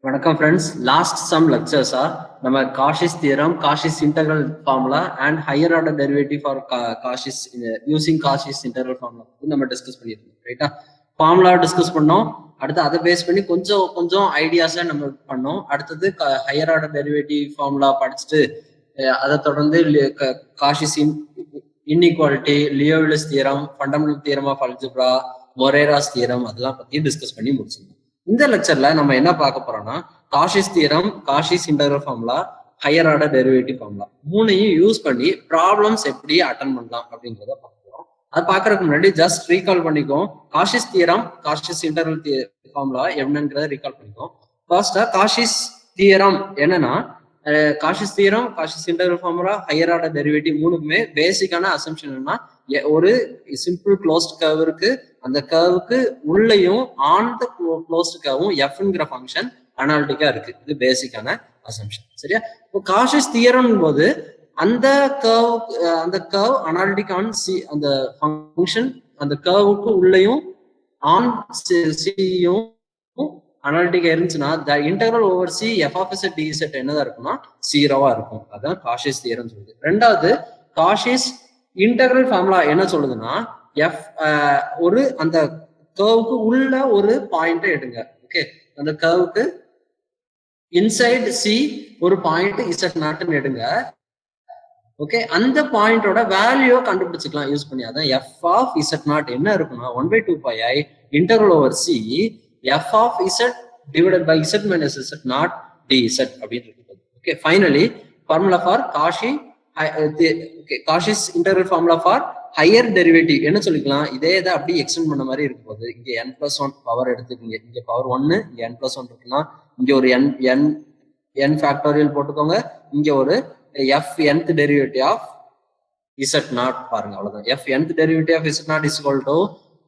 வணக்கம் friends. Last some லெக்சர்ஸா நம்ம Cauchy's theorem, Cauchy's integral formula and higher order derivative for Cauchy's using Cauchy's integral formula நம்ம discuss பண்ணியிருக்கோம். ரைட்டா? Formula discuss பண்ணோம். அடுத்து அதை பேஸ் பண்ணி கொஞ்சம் கொஞ்சம் ஐடியாஸை நம்ம பண்ணோம். அடுத்தது ஹையர் ஆர்டர் டெரிவேட்டிவ் ஃபார்முலா படிச்சுட்டு அதை தொடர்ந்து Cauchy's inequality, Liouville's theorem, fundamental theorem of algebra, Morera's theorem அதெல்லாம் பத்தி டிஸ்கஸ் பண்ணி முடிச்சிருந்தோம். இந்த லெக்சர்ல நம்ம என்ன பார்க்க போறோம்னா Cauchy's theorem, Cauchy's integral formula, higher order derivative formula மூணையும் யூஸ் பண்ணி ப்ராப்ளம்ஸ் எப்படி அட்டன் பண்ணலாம் அப்படின்றத பார்க்கிறோம். அது பார்க்கறதுக்கு முன்னாடி ஜஸ்ட் ரீகால் பண்ணிக்கோ. Cauchy's theorem, Cauchy's integral formula என்னங்கிறத ரீகால் பண்ணிக்கோ. ஃபர்ஸ்டா காஷிஸ் தியரம் என்னன்னா, Cauchy's theorem, Cauchy's integral formula, higher order derivative மூணுக்குமே பேசிக்கான அசம்ஷன் என்னன்னா, ஒரு சிம்பிள் க்ளோஸ்ட் கர்வ் இருக்கு. அந்த கர்வுக்கு உள்ளேயும் on the closed கர்வும் எஃப்ங்கிற function Analytica இருக்கு. இது பேசிக்கான அசம்ஷன். சரியா? இப்போ காஷிஸ் தியரம் போது அந்த கர்வ் அனாலிட்டிக் ஆன் சி, அந்த ஃபங்க்ஷன் அந்த கர்வுக்கு உள்ளேயும் ஆன் சியும் அனாலிட்டிக்கா இருந்துச்சுன்னா the integral over C f of z d z என்னதான் இருக்கும்னா ஜீரோவா இருக்கும். அதான் காஷிஸ் தியரம் சொல்லுது. ரெண்டாவது காஷிஸ் இன்டெக்ரல் ஃபார்முலா என்ன சொல்லுதுன்னா, எஃப் ஒரு அந்த கர்வுக்கு உள்ள ஒரு பாயிண்ட் எடுங்க. ஓகே, அந்த கர்வுக்கு இன்சைட் சி ஒரு பாயிண்ட் இசட் நாட்னு எடுங்க. ஓகே, அந்த பாயிண்டோட வேல்யூ கண்டுபிடிச்சிக்கலாம் யூஸ் பண்ணி. அதான் எஃப் ஆஃப் இசட் நாட் என்ன இருக்குன்னா 1/2πi integral over C f of z divided by z minus z naught d z அப்படின்னு இருக்கு. Okay, finally formula for Cauchy's integral formula for higher derivative என்ன சொல்லிக்கலாம், இதே இதை அப்படியே எக்ஸ்டெண்ட் பண்ண மாதிரி இருக்கும் போது இங்க n+1 பவர் எடுத்துக்கீங்க. இங்க பவர் 1, இங்க n+1 இருக்குன்னா இங்க ஒரு n ஃபேக்டோரியல் போட்டுக்கோங்க. இங்க ஒரு f nth derivative of z naught பாருங்க, அவ்வளவுதான். f nth derivative of z naught is equal to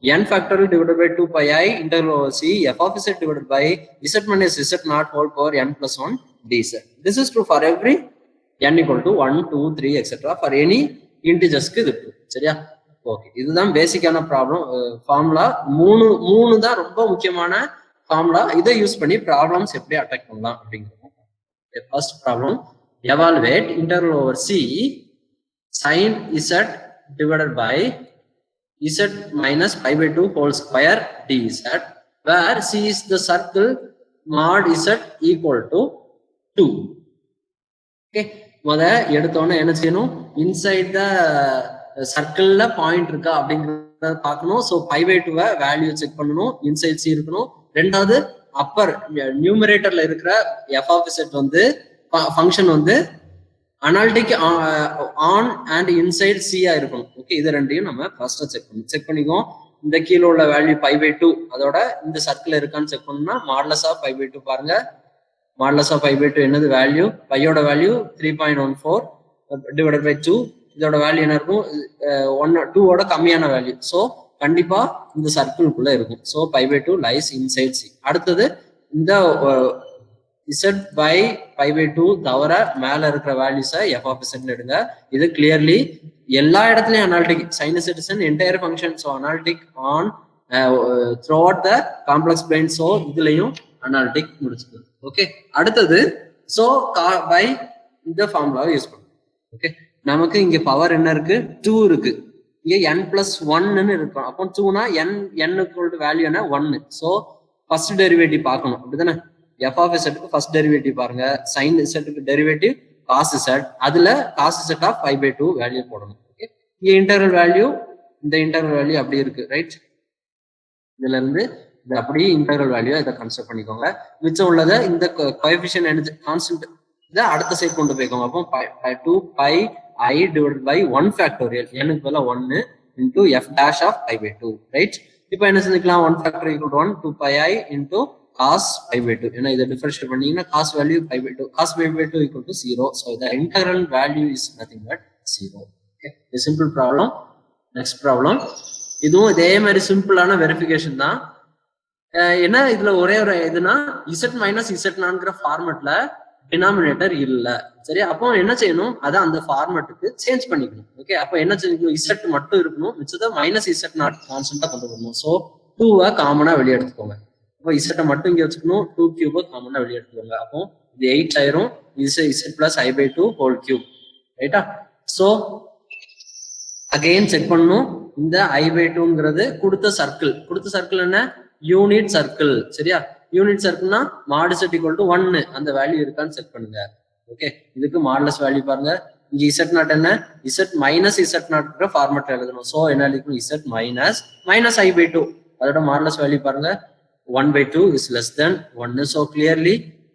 n factorial divided by 2πi integral over c f of z divided by z minus z naught whole power n+1 dz. This is true for every n equal to 1, 2, 3 etc. for any இன்டிஜர்ஸ்க்கு இது true. சரியா? Okay, இதுதான் பேசிக்கான problem formula. மூணு தான் ரொம்ப முக்கியமான formula. இதை use பண்ணி ப்ராப்ளம்ஸ் எப்படி அட்டாக் பண்ணலாம் அப்படிங்கிறது. First problem, evaluate integral over C sin z divided by z minus pi/2 whole square dz, where c is the circle mod z equal to 2. Okay, எடுத்தோன்னே என்ன செய்யணும், இன்சைட் த சர்க்கிள்ல பாயிண்ட் இருக்கா அப்படிங்கிறத பார்க்கணும். So π/2 value check பண்ணணும், inside C இருக்கணும். ரெண்டாவது அப்பர் நியூமரேட்டர்ல இருக்கிற எஃப் ஆஃப் இசட் வந்து ஃபங்க்ஷன் வந்து அனாலிட்டிக் ஆன் அண்ட் இன்சைட் சியா இருக்கணும். ஓகே, இது ரெண்டையும் நம்ம ஃபர்ஸ்ட் செக் பண்ணிக்குவோம். இந்த கீழே உள்ள வேல்யூ π/2 அதோட இந்த சர்க்கிள் இருக்கான்னு செக் பண்ணணும்னா மாடலஸ் ஆஃப் π/2 பாருங்க. மாடலஸ் ஆஃப் π/2 என்னது வேல்யூ, பையோட வேல்யூ 3.14 டிவைடட் பை 2. இதோட வேல்யூ என்ன இருக்கும், 2ஓட கம்மியான வேல்யூ. ஸோ கண்டிப்பா இந்த சர்க்கிள்குள்ள இருக்கும். So π/2 lies inside c. அடுத்தது இந்த z பை π/2 தவிர மேல இருக்கிற வேல்யூஸை எஃப் ஆஃப் z எடுங்க. இது கிளியர்லி எல்லா இடத்துலயும் analytic, sine z is an entire function, so analytic on throughout the complex plane. So இதுலயும் அனாலிட்டிக் முடிச்சுது. ஓகே, அடுத்தது ஸோ பை இந்த ஃபார்முலாவை யூஸ் பண்ணும். ஓகே, நமக்கு இங்க பவர் என்ன இருக்கு, 2 இருக்கு. இங்க n+1 இருக்கும். அப்போ 2னா n வேல்யூ என்ன 1. ஸோ ஃபர்ஸ்ட் டெரிவேட்டிவ் பார்க்கணும், அப்படிதானே? எஃப் ஆஃப் இசட்க்கு ஃபர்ஸ்ட் டெரிவேட்டிவ் பாருங்க. சைன் இசட்க்கு டெரிவேட்டிவ் காஸ் இசட், அதுல காஸ் இசட் ஆஃப் π/2 வேல்யூ போடணும். ஓகே, இங்க இன்டெக்ரல் வேல்யூ, இந்த இன்டெக்ரல் வேல்யூ அப்படி இருக்கு. ரைட், இதுல இருந்து இது அப்படியே இன்டெக்ரல் வேல்யூ இதை கன்சிடர் பண்ணிக்கோங்க. மிச்சம் உள்ளதை இந்த கோஎஃபிஷியன்ட் எனர்ஜி கான்ஸ்டன்ட் இதை அடுத்த சைட் கொண்டு போய்க்கோங்க. அப்போ 2πi டிவைடட் பை 1 ஃபேக்டோரியல், எனக்கு பதிலா 1 into f dash of π/2. Right, இப்போ என்ன செஞ்சுக்கலாம், 1 factor equal to 1, 2πi into cos π/2. ஏன்னா இதை டிஃபரன்ஷியேட் பண்ணீங்கன்னா cos value π/2, cos π/2 equal to 0. So the integral value is nothing but 0. Okay, a simple problem. Next problem, இதுவும் இதே மாதிரி சிம்பிளான வெரிஃபிகேஷன் தான். என்ன இதுல ஒரே ஒரு இதுனா z மைனஸ் z0ங்கிற ஃபார்மெட்ல டினாமினேட்டர் இல்ல. சரி, அப்போ என்ன செய்யணும், அதை அந்த ஃபார்மெட்டுக்கு சேஞ்ச் பண்ணிக்கணும். ஓகே, அப்போ என்ன செய்யணும், z மட்டும் இருக்கணும், மிச்சத்தை மைனஸ் z0 கான்ஸ்டன்டா கொண்டு வரணும். ஸோ 2வை காமனா வெளியே எடுத்துக்கோங்க. அப்போ இசட்டை மட்டும் இங்க வச்சுக்கணும், 2 கியூபை காமனா வெளியே எடுத்துக்கோங்க. அப்போ இது 8 ஆயிரும், Z plus I by 2 whole cube, ரைட்டா? ஸோ அகைன் செக் பண்ணணும், இந்த I by 2ங்கிறது கொடுத்த சர்க்கிள் என்ன, யூனிட் சர்க்கிள், சரியா? யூனிட் சர்க்கிள்னா மாடு செட் ஈக்குவல் டு 1 அந்த வேல்யூ இருக்கான்னு செக் பண்ணுங்க. ஓகே, இதுக்கு மாடலஸ் வேல்யூ பாருங்க. இங்க இசட் நாட் என்ன, Z minus z not format எழுதணும். சோ என்ன எழுதிக்கணும், இசட் மைனஸ் I by 2, அதோட மாடலஸ் வேல்யூ பாருங்க, 1 by 2 is less than 1. So clearly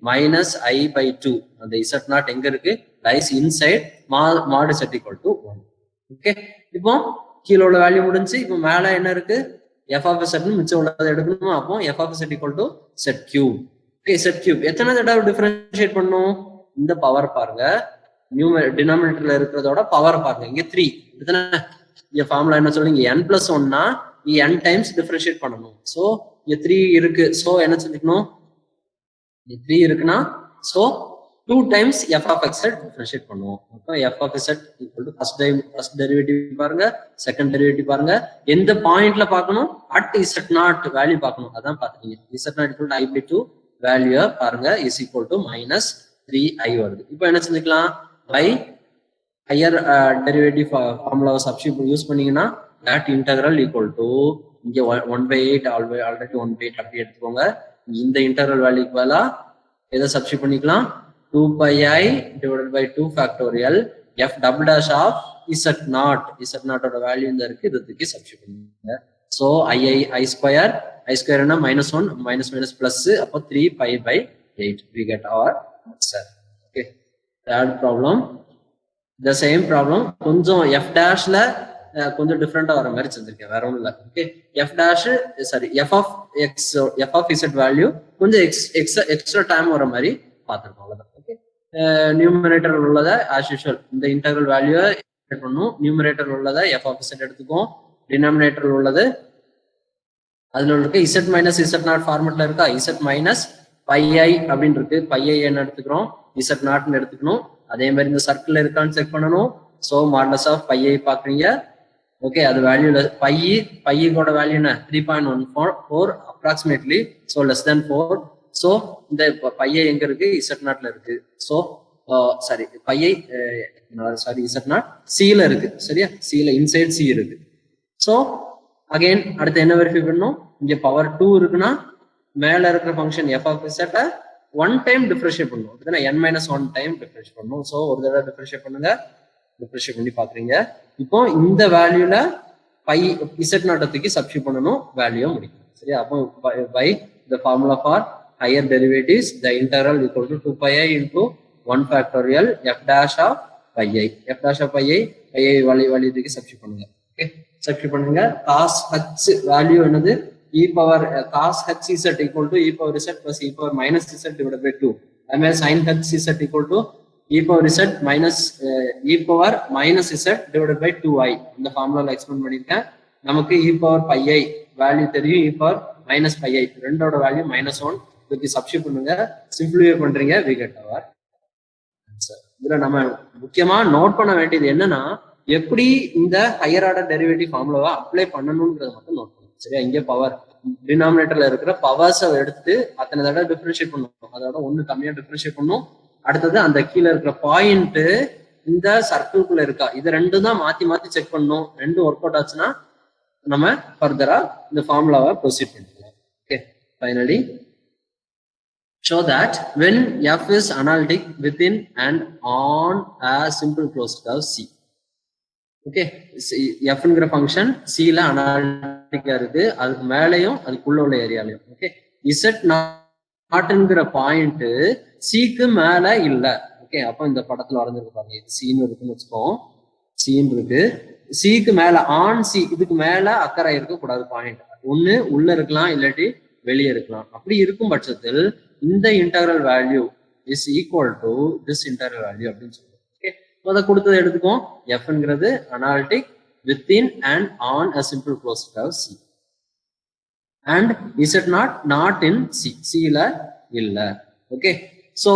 minus I by 2, அந்த இசட் நாட் எங்க இருக்கு, lies inside mod z equal to 1. Okay, இப்போ கீழே உள்ள வேல்யூ முடிஞ்சு, இப்போ மேல என்ன இருக்கு, f of z மிச்சம் உள்ளதை எடுக்கணும். அப்போ f of z equal to z cube. Okay, z cube எத்தனை தடவை டிஃபரன்ஷியேட் பண்ணும், இந்த பவர் பாருங்க, டினாமினேட்டர்ல இருக்கிறதோட பவர் பாருங்க, இங்க 3. எத்தனை, இங்க ஃபார்முலா என்ன சொல்றீங்க, n plus 1னா n times differentiate பண்ணணும். சோ இங்க 3 இருக்கு, சோ என்ன சொல்லிக்கணும், 3 இருக்குன்னா so 2 times f of x differentiate பண்ணுவோம். அப்போ f of z equal to first derivative பாருங்க, செகண்ட் டெரிவேட்டிவ் பாருங்க, எந்த பாயிண்ட்ல பார்க்கணும், அட் z நாட் வேல்யூ பார்க்கணும், அதான் பாத்தீங்க. z not equal to I by 2 value பாருங்க is equal to minus 3i வருது. இப்போ என்ன செஞ்சுக்கலாம், by ஹையர் டெரிவேட்டிவ் ஃபார்முலாவை சப்ஸ்டிட்யூட் யூஸ் பண்ணீங்கன்னா that integral equal to இங்க 1/8 ஆல்ரெடி 1/8 அப்படி எடுத்துக்கோங்க. இந்த இன்டெக்ரல் வேல்யூக்கு பதிலா எதை சப்ஸ்டிட்யூட் பண்ணிக்கலாம், 2 pi I divided by 2 factorial f double dash of z naught ஓட வேல்யூ இந்த இருக்கு, இதுக்கு சப்ஸ்டிட்யூட் பண்ணுங்க. சோ I ஸ்கொயர் என்ன, -1 minus plus, அப்போ 3 pi by 8 we get our answer. Okay, third problem, the same problem கொஞ்சம் f dashல கொஞ்சம் டிஃப்ரெண்டா வர மாதிரி செஞ்சிருக்கேன், வேற ஒன்றும் இல்லை. Okay, f of z value கொஞ்சம் எக்ஸ்ட்ரா டைம் வர மாதிரி பார்த்துருக்கோம், அவ்வளவுதான். ஓகே, நியூமரேட்டர் உள்ளதை ஆஸ் யூஷுவல் இந்த இன்டெக்ரல் வேல்யூவை பண்ணும். நியூமரேட்டர் உள்ளதை f of z எடுத்துக்கும், டினாமினேட்டர் உள்ளது அதுல இருக்க z மைனஸ் z நாட் ஃபார்மெட்ல இருக்கா, z மைனஸ் பை ஐ அப்படின்னு இருக்கு, பை ஐ என்ன எடுத்துக்கிறோம், z நாட்னு எடுத்துக்கணும். அதே மாதிரி இந்த சர்க்கிள் இருக்கான்னு செக் பண்ணணும். ஸோ மாடலஸ் ஆஃப் பை ஐ பாக்குறீங்க. ஓகே, அது வேல்யூல பையோட வேல்யூ என்ன, 3.14 approximately, so less than 4. So இந்த பையை எங்க இருக்கு, இசட் நாட்ல இருக்கு. ஸோ இசட் நாட் சில இருக்கு, சரியா, சில இன்சைட் சி இருக்கு. ஸோ அகைன் அடுத்து என்ன வெரிஃபை பண்ணணும், இங்க பவர் 2 இருக்குன்னா மேல இருக்கிற function f of z 1 time differentiate பண்ணும், அப்படின்னா n-1 டைம் டிஃபரன்ஷியேட் பண்ணும். ஸோ ஒரு தடவை டிஃபரன்ஷியேட் பண்ணுங்க, டிஃபரன்ஷியேட் பண்ணி பாக்குறீங்க. இப்போ இந்த வேல்யூல பை இசட் நாட்டத்துக்கு சப்ஸ்டிட்யூட் பண்ணணும், வேல்யூ முடிக்கும், சரியா? அப்போ by the formula for higher derivatives, the integral equal to 2 pi I into 1 factorial f dash of pi I. f dash of pi I வேல்யூக்கு சப்ஸ்டிட்யூட் பண்ணுங்க. ஓகே, சப்ஸ்டிட்யூட் பண்ணுங்க. cos h value என்னது, e power cos h z equal to e power z plus e power minus z divided by 2. அதுமாதிரி sin h z equal to e power z minus e power minus z divided by 2i. இந்த ஃபார்முலால explain பண்ணிருக்கேன். நமக்கு e power pi I value தெரியும், e power minus pi I ரெண்டோட value -1. இதுக்கு substitute பண்ணுங்க, simplify பண்றீங்க, we get our answer. இதுல நம்ம முக்கியமா நோட் பண்ண வேண்டியது என்னன்னா, எப்படி இந்த ஹையர் ஆர்டர் டெரிவேட்டிவ் ஃபார்முலாவை அப்ளை பண்ணணும்ன்றத மட்டும் நோட் பண்ணுங்க, சரியா? இங்க பவர் டினாமினேட்டர்ல இருக்கிற பவர்ஸை எடுத்து அத்தனை தடவை டிஃபரன்ஷியேட் பண்ணுவோம், அதோட ஒண்ணு கம்மியா டிஃபரன்ஷியேட் பண்ணும். அடுத்தது அந்த கீழே இருக்கிற பாயிண்ட் இந்த சர்க்கிள்குள்ள இருக்கா, இது ரெண்டும் தான் மாத்தி மாத்தி செக் பண்ணணும். ரெண்டும் ஒர்க் அவுட் ஆச்சுன்னா நம்ம ஃபர்தரா இந்த ஃபார்முலாவை ப்ரொசீட் பண்ணிக்கலாம். Okay, finally show that when f is analytic within and on a simple closed curve C. Okay, fங்கிற ஃபங்க்ஷன் சில அனாலிட்டிக்கா இருக்கு, அதுக்கு மேலையும் அதுக்குள்ள உள்ள ஏரியாலையும். ஓகே, இசட் நாட்ங்கிற பாயிண்ட் சிக்கு மேல இல்ல. ஓகே, அப்போ இந்த படத்துல வரைஞ்சிருக்கு பாருங்க, இது சீன் இருக்குன்னு வச்சுக்கோம், சீன் இருக்கு, சிக்கு மேல ஆன் சி, இதுக்கு மேல அக்கறை இருக்க கூடாது பாயிண்ட். ஒண்ணு உள்ள இருக்கலாம், இல்லாட்டி வெளியே இருக்கலாம். அப்படி இருக்கும் பட்சத்தில் இந்த integral value is equal to this integral value அப்படின்னு சொல்லுவோம். ஓகே, அதை கொடுத்ததை எடுத்துக்கோம், எஃப்ங்கிறது analytic within and on a simple closed curve c and z naught in c, சில இல்ல. ஓகே, சோ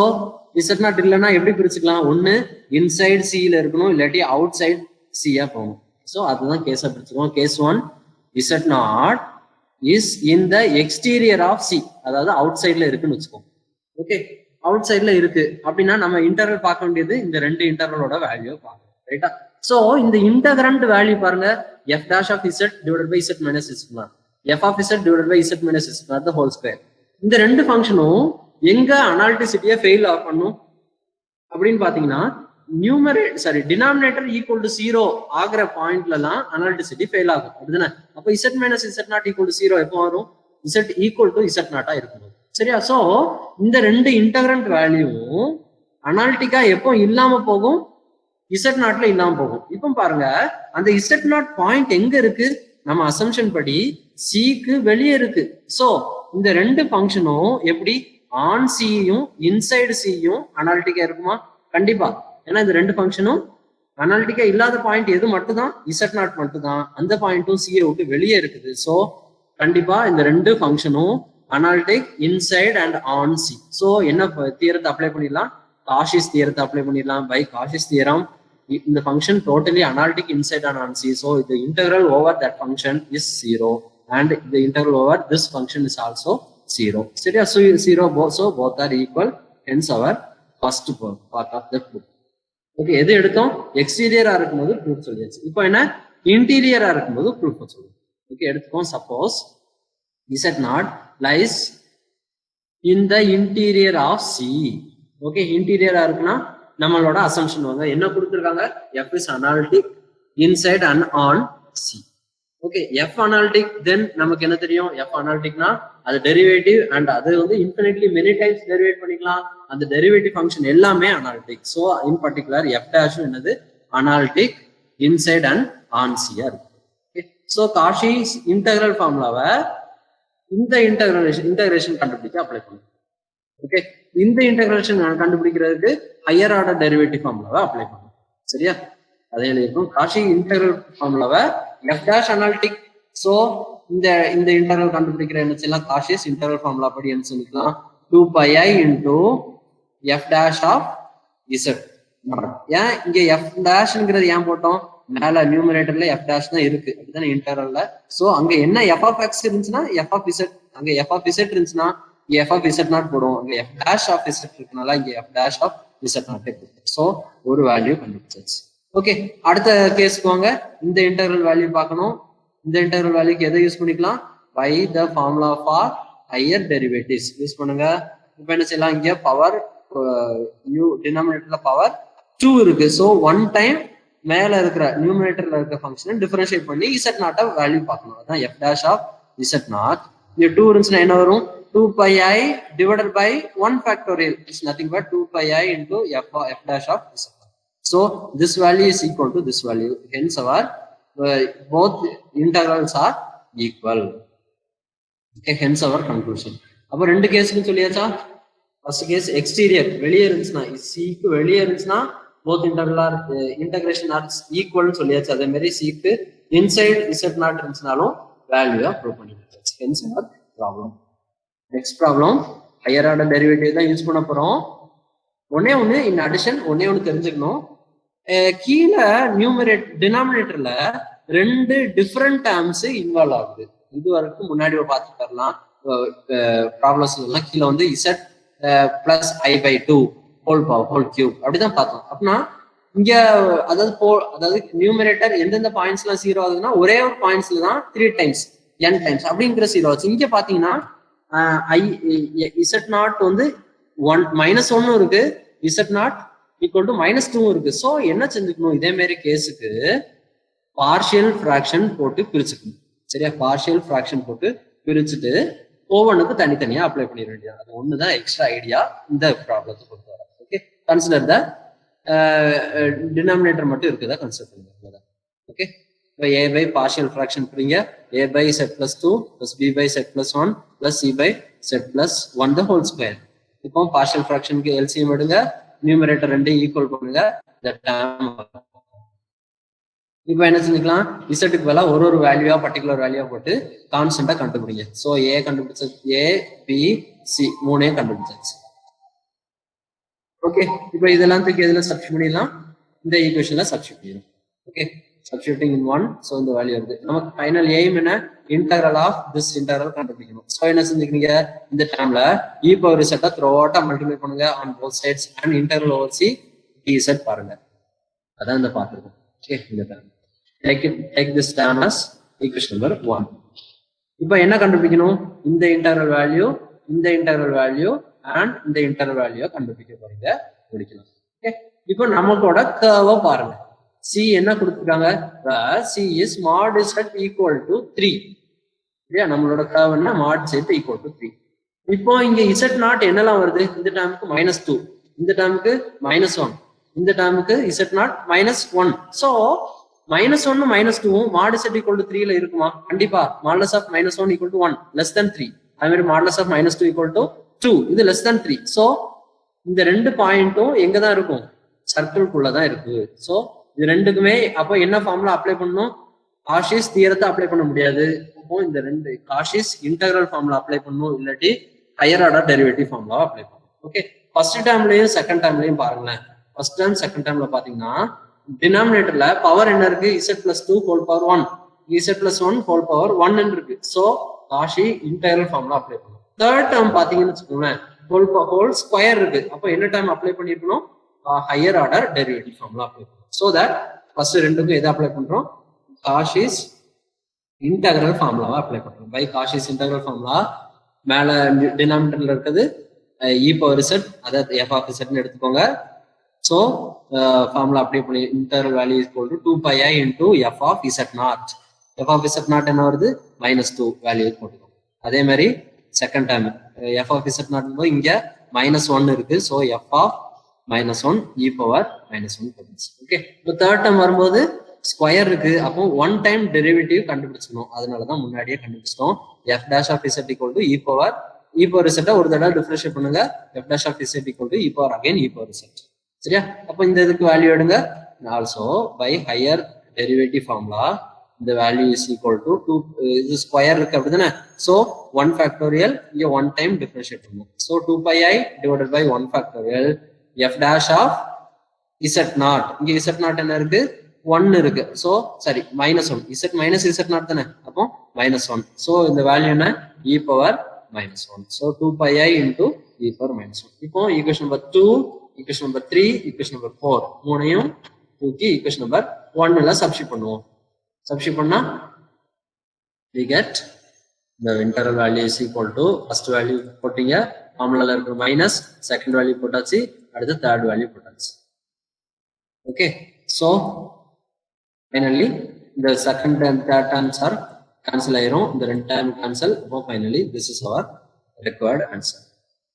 இசட் நாட் இல்லைன்னா எப்படி பிரிச்சுக்கலாம், ஒண்ணு இன்சைட் சில இருக்கணும், இல்லாட்டி அவுட் சைட் சியா போகணும். ஸோ அதுதான் கேஸா பிரிச்சுக்கோம். Case 1 z naught is in the exterior of C, அதாவது அவுட் சைட்ல இருக்குன்னு வச்சுக்கோங்க. ஓகே, அவுட் சைட்ல இருக்கு அப்படின்னா நம்ம இன்டர்வல் பார்க்க வேண்டியது இந்த ரெண்டு இன்டர்வலோட வேல்யூ பார்க்கணும், ரைட்டா? சோ இந்த இன்டகிரண்ட் வேல்யூ பாருங்க, f dash of z divided by z minus z, f of z divided by z minus z the whole square. இந்த ரெண்டு ஃபங்க்ஷனும் எங்க அனாலிட்டிசிட்டியை ஃபெயில் பண்ணும் அப்படின்னு பாத்தீங்கன்னா, டினாமினேட்டர் ஈக்குவல் டு 0 ஆகிற பாயிண்ட்ல தான் அனாலிட்டிசிட்டி ஃபெயில் ஆகும், அப்படிதானே? அப்ப Z minus z not equal to 0 எப்போ வரும்? இசட் ஈக்குவல் டு இசட் நாட்டா இருக்கும், சரியா? சோ இந்த ரெண்டு இன்டகிரண்ட் வேல்யூவும் அனாலிட்டிக்கா எப்போ இல்லாம போகும்? இசட் நாட்ல இல்லாம போகும். இப்போ பாருங்க, அந்த இசட் நாட் பாயிண்ட் எங்க இருக்கு? நம்ம அசம்ஷன் படி சிக்கு வெளியே இருக்கு. சோ இந்த ரெண்டு ஃபங்க்ஷனும் எப்படி ஆன் சியும் இன்சைடு சியும் அனாலிட்டிக்கா இருக்குமா? கண்டிப்பா. ஏன்னா இந்த ரெண்டு ஃபங்க்ஷனும் அனாலிட்டிக்கா இல்லாத பாயிண்ட் எது மட்டும்தான்? இசட் நாட் மட்டும்தான். அந்த பாயிண்ட்டும் சியை விட்டு வெளியே இருக்குது. சோ கண்டிப்பா இந்த ரெண்டு ஃபங்க்ஷனும் analytic inside and on C. So என்ன தியரத்தை அப்ளை பண்ணிடலாம்? காஷிஸ் தியரத்தை அப்ளை பண்ணிடலாம். பை காஷிஸ் தியரம், இந்த function totally analytic inside and on C. So the integral over that function is 0 and the integral over this function is also 0. சரியா? So 0, so both are equal. Hence our first part of the proof. Okay, எது எடுத்தோம்? எக்ஸ்டீரியரா இருக்கும்போது proof சொல்லியாச்சு. இப்போ என்ன? இன்டீரியரா இருக்கும்போது proof சொல்லுவோம். Okay, எடுத்துக்கோம். Suppose z naught lies in the interior of C. Okay, இன்டீரியரா இருக்குன்னா நம்மளோட அசம்ஷன் வந்து என்ன கொடுத்துருக்காங்க? F is analytic inside and on C. Okay, f analytic, then நமக்கு என்ன தெரியும்? எஃப் அனாலிட்டிக்னா அது டெரிவேட்டிவ் அண்ட் அது வந்து இன்ஃபினிட்லி மெனி டைம்ஸ் டெரிவேட் பண்ணிக்கலாம். அந்த டெரிவேட்டிவ் ஃபங்க்ஷன் எல்லாமே analytic. So in particular f டேஷும் என்னது? அனாலிட்டிக் இன்சைட் அண்ட் ஆன் சியா இருக்கு. ஓகே, ஸோ காஷிஸ் இன்டெக்ரல் ஃபார்முலாவை இந்த இன்டகிரேஷன் கண்டுபிடிக்க அப்ளை பண்ணும். ஓகே, இந்த இன்டகிரேஷன் கண்டுபிடிக்கிறதுக்கு ஹையர் ஆர்டர் டெரிவேட்டிவ் ஃபார்முலாவை அப்ளை பண்ணும், சரியா? அதே இருக்கும் காஷி இன்டெக்ரல் ஃபார்முலாவை எஃப் டேஷ் அனாலிட்டிக். ஸோ இந்த இன்டெக்ரல் கண்டுபிடிக்கிற என்ன செய்யலாம்? காஷிஸ் இன்டெக்ரல் ஃபார்முலா படி என்ன சொல்லிக்கலாம்? 2πi into f dash of z. ஏன் இங்க எஃப் டேஷ்ங்கிறது ஏன் போட்டோம்? மேல நியூமரேட்டர்ல எஃப் டேஷ் தான் இருக்கு, அப்படித்தானே இன்டெக்ரல்ல. ஸோ அங்க என்ன எஃப் ஆஃப் எக்ஸ் இருந்துச்சுன்னா எஃப் ஆஃப் இசட், அங்க எஃப் ஆஃப் இசட் இருந்துச்சுன்னா எஃப் ஆஃப் இசட் நாட் போடுவோம். அங்க எஃப் டேஷ் ஆஃப் இசட் இருக்கனால இங்க f dash of z naught இருக்கு. ஸோ ஒரு வேல்யூ கண்டுபிடிச்சாச்சு. ஓகே, அடுத்த கேஸ்க்கு வாங்க. இந்த இன்டெக்ரல் வேல்யூ பார்க்கணும். இந்த இன்டெக்ரல் வேல்யூக்கு எதை யூஸ் பண்ணிக்கலாம்? By the formula for higher derivatives use பண்ணுங்க. இப்போ என்ன செய்யலாம்? இங்க பவர் டினாமினேட்டர்ல பவர் 2 இருக்கு. ஸோ 1 டைம் மேல இருக்கிற நியூமரேட்டர்ல இருக்கிற ஃபங்க்ஷனை டிஃபரன்ஷியேட் பண்ணி இசட் நாட்டை வேல்யூ பார்க்கணும். அதான் f dash of z naught. இங்க 2 இருந்துச்சுன்னா என்ன வரும்? 2πi divided by 1 factorial is nothing but 2πi into f dash of z. So this value is equal to this value. Hence our both integrals are equal. Okay, hence our conclusion. அப்ப ரெண்டு கேஸ்க்கு சொல்லியாச்சா? First case exterior வெளியே இருந்துச்சுன்னா, சிக்கு வெளியே இருந்துச்சுன்னா both integration are equal சொல்லியாச்சு. அதே மாதிரி சிக்கு இன்சைட் இசட் நாட் இருந்துச்சுனாலும் வேல்யூ ப்ரூவ் பண்ணியாச்சு. Hence our problem. Next problem higher order derivative தான் யூஸ் பண்ண போறோம். ஒண்ணு இன் அடிஷன் ஒண்ணு தெரிஞ்சுக்கணும். கீழே டினாமினேட்டர்ல ரெண்டு டிஃப்ரெண்ட் டேர்ம்ஸ் இன்வால்வ் ஆகுது. இது வரைக்கும் முன்னாடி பார்த்துட்டு வரலாம். ப்ராப்ளம்ஸ் எல்லாம் கீழே வந்து Z plus i/2 whole cube அப்படிதான் பார்த்தோம். அப்படின்னா இங்க அதாவது நியூமரேட்டர் எந்தெந்த பாயிண்ட்ஸ் எல்லாம் 0 ஆகுதுன்னா ஒரே ஒரு பாயிண்ட்ஸ்ல தான் 3 டைம்ஸ் n டைம்ஸ் அப்படிங்கிற 0 ஆச்சு. இங்க பாத்தீங்கன்னா இசட் நாட் வந்து -1 இருக்கு, இசட் நாட் ஈக்குவல் டு -2 இருக்கு. ஸோ என்ன செஞ்சுக்கணும்? இதே மாதிரி கேஸுக்கு பார்ஷியல் ஃபிராக்ஷன் போட்டு பிரிச்சுக்கணும், சரியா? பார்ஷியல் ஃபிராக்ஷன் போட்டு பிரிச்சுட்டு ஒவ்வொன்றுக்கு தனித்தனியா அப்ளை பண்ணிட வேண்டியது. அது ஒண்ணுதான் எக்ஸ்ட்ரா ஐடியா இந்த ப்ராப்ளத்தை பொறுத்த வர. ஓகே, கன்சிடர் த டினாமினேட்டர் மட்டும் இருக்குதா கன்சிடர் பண்ணுங்க. ஓகே, இப்போ a by partial fraction புரியுங்க. a by z plus 2 plus b by z plus 1 plus c by z plus 1 the whole square. இப்போ partial fractionக்கு LCM எடுங்க, நியூமரேட்டர் ரெண்டையும் ஈக்குவல் பண்ணுங்க. இப்போ என்ன செஞ்சுக்கலாம்? இசட்டுக்கு பதிலா ஒரு வேல்யூவா பர்டிகுலர் வேல்யூவா போட்டு கான்ஸ்டன்டா கண்டுபிடிங்க. ஸோ ஏ கண்டுபிடிச்சது, ஏ பி சி மூணையும் கண்டுபிடிச்சாச்சு. ஓகே, இப்போ இதெல்லாம் தூக்கி எதுல சப்ஸ்டிட் பண்ணிடலாம்? இந்த ஈக்குவேஷன்ல சப்ஸ்டிட் பண்ணிடலாம். ஓகே, substituting in 1, so இந்த வேல்யூ வருது. நமக்கு ஃபைனல் எய்ம் என்ன, இன்டெக்ரல் ஆஃப் திஸ் இன்டெக்ரல் கண்டுபிடிக்கணும். ஸோ என்ன செஞ்சுக்கிறீங்க, இந்த டேர்ம்ல இ பவர் இசட்டை த்ரோ அவுட்டா மல்டிப்ளை பண்ணுங்க on both sides and integral over C dz பாருங்க. அதான் இந்த பார்த்துருக்கோம். ஓகே, இந்த term take this term as equation number 1. இப்போ என்ன கண்டுபிடிக்கணும், இந்த இன்டெக்ரல் வேல்யூ, இந்த இன்டெக்ரல் வேல்யூ அண்ட் இந்த இன்டெக்ரல் வேல்யூ கண்டுபிடிக்க போறீங்க, முடிக்கலாம். ஓகே, இப்போ நமக்கோட கர்வை பாருங்க. சி என்ன கொடுத்துருக்காங்க, c is mod z equal to 3 இல்லையா, நம்மளோட கர்வ் என்ன, மாட் இசட் ஈக்குவல் டு 3. இப்போ இங்க இசட் நாட் என்னெல்லாம் வருது, இந்த டேர்முக்கு -2, இந்த டேர்முக்கு -1, இந்த டேர்முக்கு z naught -1. So -1 -2 mod z equal to 3ல இருக்குமா, கண்டிப்பா. Modulus of -1 equal to 1 less then 3, அதே மாதிரி மாடுலஸ் ஆஃப் -2 ஈக்குவல் டு 2, இது லெஸ் தென் 3. ஸோ இந்த ரெண்டு பாயிண்ட்டும் எங்க தான் இருக்கும், சர்க்கிள்குள்ள தான் இருக்கு. ஸோ இது ரெண்டுக்குமே அப்போ என்ன ஃபார்முலா அப்ளை பண்ணணும், காஷிஸ் தியரத்தை அப்ளை பண்ண முடியாது. அப்போ இந்த ரெண்டு காஷிஸ் இன்டெக்ரல் ஃபார்முலா அப்ளை பண்ணணும், இல்லாட்டி higher order derivative formula apply பண்ணணும். ஓகே, ஃபர்ஸ்ட் டேர்ம்லயும் செகண்ட் டேர்ம்லயும் பாருங்களேன். ஃபர்ஸ்ட் டேர்ம் செகண்ட் டேர்ம்ல பாத்தீங்கன்னா டினாமினேட்டர்ல பவர் என்ன இருக்கு, z+2 whole power 1, z+1 whole power 1 இருக்கு. So Cauchy integral formula apply பண்ணணும். தேர்ட் டேர்ம் பாத்தீங்கன்னு வச்சுக்கோங்களேன், ஹோல் ஸ்கொயர் இருக்கு. அப்போ என்ன டேர்ம் அப்ளை பண்ணிருக்கணும், higher order derivative formula apply பண்ணணும். ஸோ தட் ஃபர்ஸ்ட் ரெண்டுக்கும் எதை அப்ளை பண்றோம், காஷிஸ் இன்டெக்ரல் ஃபார்முலாவை அப்ளை பண்றோம். பை காஷிஸ் இன்டெக்ரல் ஃபார்முலா மேல டினாமினேட்டர்ல இருக்குது இ பவர் இசட், அதாவது எஃப் ஆஃப் இசட்னு எடுத்துக்கோங்க. ஸோ ஃபார்முலா அப்ளை பண்ணி integral value equal to 2πi into f of z naught. F of z naught என்ன வருது, -2 வேல்யூ போட்டுக்கோங்க. அதே மாதிரி second time f of z naught போது இங்க -1 இருக்கு. So f of -1 e power -1 போட்டுச்சு. ஓகே, இப்போ தேர்ட் டைம் வரும்போது ஸ்கொயர் இருக்கு. அப்போ 1 டைம் டெரிவேட்டிவ் கண்டுபிடிச்சிக்கணும். அதனாலதான் முன்னாடியே கண்டுபிடிச்சிட்டோம். F dash of z equal to e power இசட்டை ஒரு தடவை டிஃபரன்ஷியேட் பண்ணுங்க. F dash of z equal to e power again e power z. சரியா, அப்போ இந்த இதுக்கு வேல்யூ எடுங்க. Also by higher derivative formula இந்த வேல்யூ இஸ் ஈக்குவல் டு 2, இது ஸ்கொயர் இருக்கு அப்படிதானே. ஸோ 1 ஃபேக்டோரியல் இங்க 1 டைம் டிஃபரன்ஷியேட் பண்ணும். So 2πi divided by 1 factorial f dash of z naught, இங்க இசட் நாட் என்ன இருக்கு, 1 இருக்கு. ஸோ சரி -1, இசட் மைனஸ் இசட் நாட் தானே, அப்போ -1. ஸோ இந்த வேல்யூ என்ன, இ பவர் -1. ஸோ 2πi இன்டூ இ பவர் -1. இப்போ equation number 2, equation number 3, equation number 4 மூணையும் தூக்கி ஈக்குவேஷன் நம்பர் 1ல சப்ஸ்டிட் பண்ணுவோம். சப்ஸ்டிட் பண்ணா we get the integral value is equal to first value போட்டீங்க, ஃபார்முலால இருக்கிற மைனஸ், செகண்ட் வேல்யூ போட்டாச்சு, அடுத்து தேர்ட் வேல்யூ போட்டாச்சு. ஓகே, ஸோ ஃபைனலி இந்த second and third terms are cancel ஆயிரும். இந்த ரெண்டு டேர்ம் கேன்சல். அப்போ finally this is our required answer.